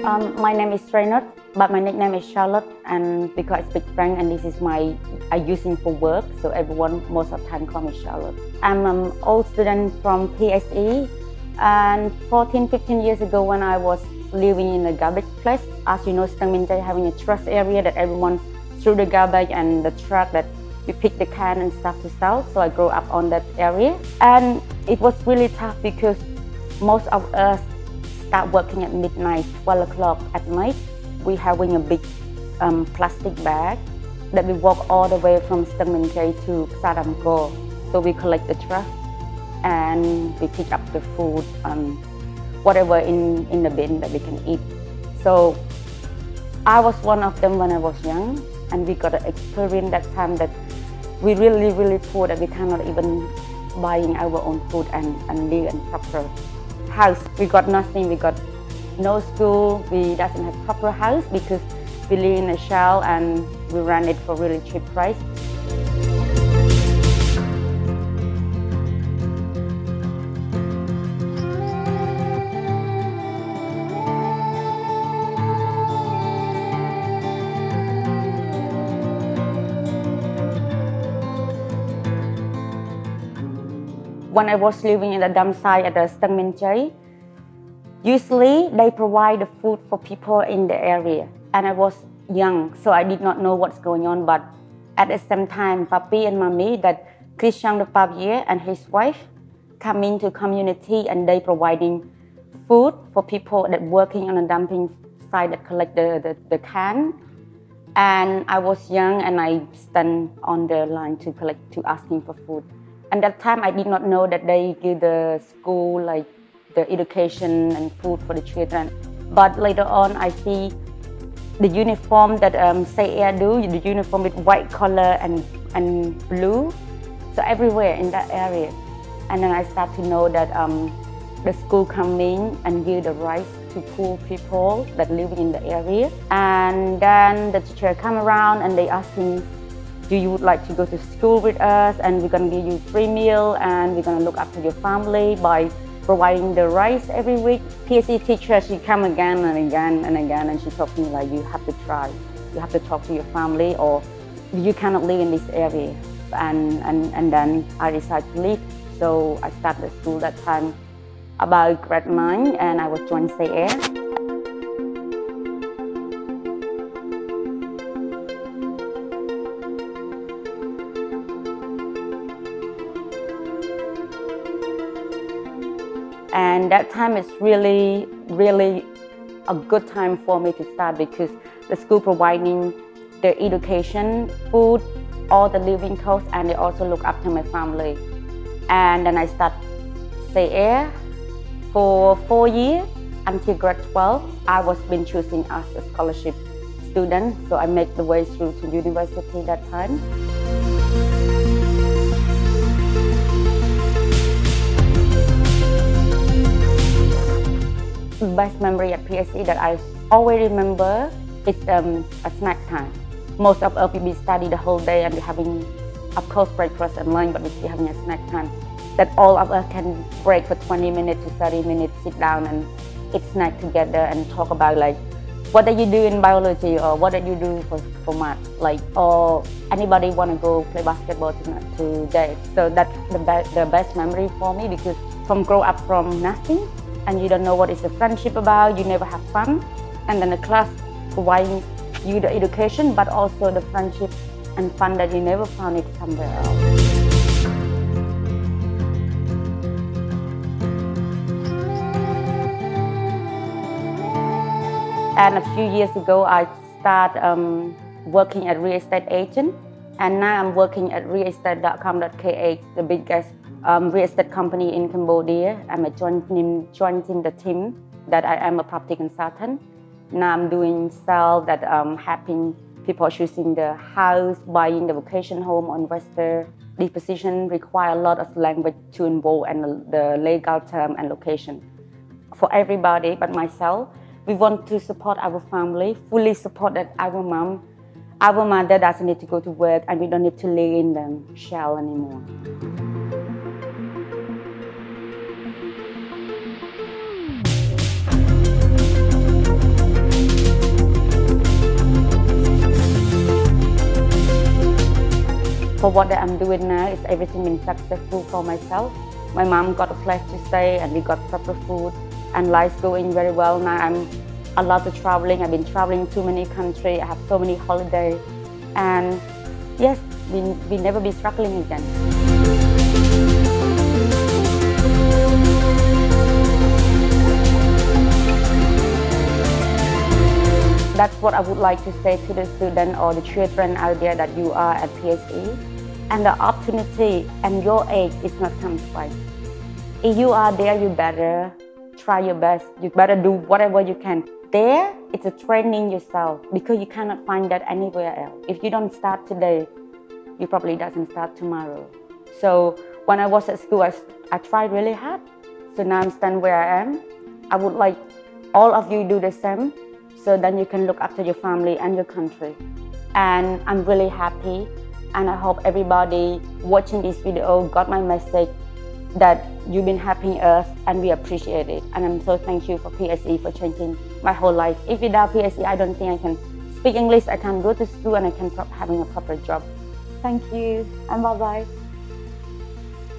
My name is Sreynuth, but my nickname is Charlotte, and because I speak French and this is I use it for work, so everyone most of the time call me Charlotte. I'm an old student from PSE, and 14-15 years ago when I was living in a garbage place, as you know, Sreynuth having a trash area that everyone threw the garbage and the truck that we pick the can and stuff to sell. So I grew up on that area, and it was really tough because most of us start working at midnight, 12 o'clock at night. We having a big plastic bag that we walk all the way from Sreynuth to Encore. So we collect the trash and we pick up the food, whatever in the bin that we can eat. So I was one of them when I was young, and we got to experience that time that we really poor, that we cannot even buying our own food and live in proper house. We got nothing, we got no school, we doesn't have proper house because we live in a shell and we rent it for really cheap price. When I was living in the dump site at the Sreynuth, usually they provide the food for people in the area. And I was young, so I did not know what's going on. But at the same time, Papi and Mommy, that Christian the Papier and his wife, come into community and they providing food for people that working on a dumping site that collect the can. And I was young and I stand on the line to asking for food. And that time I did not know that they give the school like the education and food for the children. But later on I see the uniform that aspirent do, the uniform with white collar and blue. So everywhere in that area. And then I start to know that the school come in and give the rice to poor people that live in the area. And then the teacher come around and they ask him, do you would like to go to school with us, and we're going to give you free meal and we're going to look after your family by providing the rice every week. PSE teacher, she come again and again and again, and she told me like, you have to try, you have to talk to your family or you cannot live in this area. And then I decided to leave. So I started school that time about grade 9 and I was joined aspirent. And that time is really a good time for me to start because the school providing the education, food, all the living costs, and they also look after my family. And then I start aspirent for 4 years until grade 12. I was been choosing as a scholarship student, so I make the way through to university that time. The best memory at PSE that I always remember is a snack time. Most of us will be studying the whole day and we're having, of course, breakfast and lunch, but we're still having a snack time. That all of us can break for 20 minutes to 30 minutes, sit down and eat snack together and talk about like, what do you do in biology or what did you do for math? Like, or anybody want to go play basketball today. So that's the best memory for me because grow up from nothing, and you don't know what is the friendship about, you never have fun. And then the class providing you the education, but also the friendship and fun that you never found it somewhere else. And a few years ago, I started working at real estate agent. And now I'm working at realestate.com.kh, the biggest real estate company in Cambodia. I'm joining the team that I am a property consultant. Now I'm doing sales that helping people choosing the house, buying the vacation home or investor. This position require a lot of language to involve and the legal term and location. For everybody but myself, we want to support our family, fully support that our mother doesn't need to go to work and we don't need to live in the shell anymore. for what I'm doing now, is everything been successful for myself. My mom got a place to stay and we got proper food and life's going very well now. I'm allowed to traveling. I've been traveling to many countries. I have so many holidays. And yes, we never be struggling again. That's what I would like to say to the student or the children out there, that you are at PSE. And the opportunity and your age is not come twice. If you are there, you better try your best. You better do whatever you can. There, it's a training yourself, because you cannot find that anywhere else. If you don't start today, you probably doesn't start tomorrow. So when I was at school, I tried really hard. So now I'm standing where I am. I would like all of you do the same, so then you can look after your family and your country. And I'm really happy, and I hope everybody watching this video got my message, that you've been helping us and we appreciate it. And I'm so thankful for PSE for changing my whole life. If without PSE, I don't think I can speak English, I can go to school, and I can having a proper job. Thank you, and bye-bye.